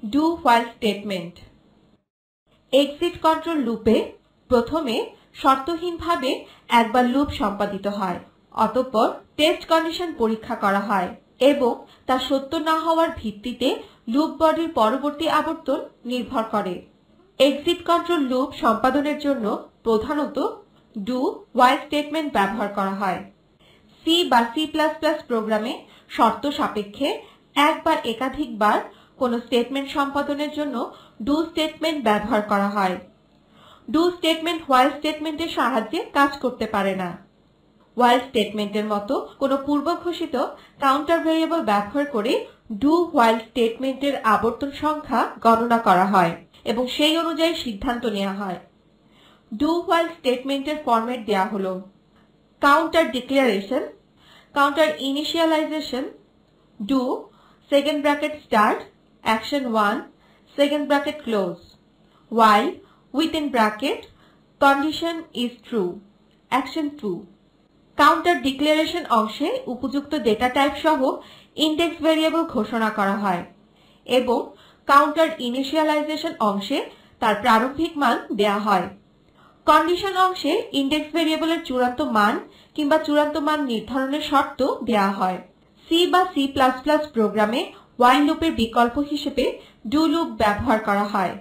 Do while statement. Exit control লুপে প্রথমে শর্তহীনভাবে একবার লুপ সম্পাদিত হয়, অতঃপর টেস্ট কন্ডিশন পরীক্ষা করা হয় এবং তা সত্য না হওয়ার ভিত্তিতে লুপ বডির পরবর্তী আবর্তন নির্ভর করে। এক্সিট কন্ট্রোল লুপ সম্পাদনের জন্য প্রধানত ডু হোয়াইল স্টেটমেন্ট ব্যবহার করা হয়। সি বা সি প্লাস প্লাস প্রোগ্রামে শর্ত সাপেক্ষে এক বা একাধিকবার কোনো স্টেটমেন্ট সম্পাদনের জন্য ডু স্টেটমেন্ট ব্যবহার করা হয়। ডু স্টেটমেন্ট হোয়াইল স্টেটমেন্টের সাহায্যে কাজ করতে পারে না। হোয়াইল স্টেটমেন্টের মতো কোনো পূর্বঘোষিত কাউন্টার ভেরিয়েবল ব্যবহার করে ডু হোয়াইল স্টেটমেন্টের আবর্তন সংখ্যা গণনা করা হয় এবং সেই অনুযায়ী সিদ্ধান্ত নেওয়া হয়। ডু হোয়াইল স্টেটমেন্টের ফরম্যাট দেওয়া হলো: counter declaration, counter initialisation, do second bracket start action 1 second bracket close, while within bracket condition is true action 2। Counter declaration অংশে উপযুক্ত ডেটা টাইপ সহ ইনডেক্স ভেরিয়েবল ঘোষণা করা হয় এবং কাউন্টার ইনিশিয়ালাইজেশন অংশে তার প্রারম্ভিক মান দেয়া হয়। কন্ডিশন অংশে ইনডেক্স ভেরিয়েবলের চূড়ান্ত মান কিংবা চূড়ান্ত মান নির্ধারণের শর্ত দেয়া হয়। সি বা সি প্লাস প্লাস প্রোগ্রামে হোয়াইল লুপের বিকল্প হিসেবে ডু লুপ ব্যবহার করা হয়।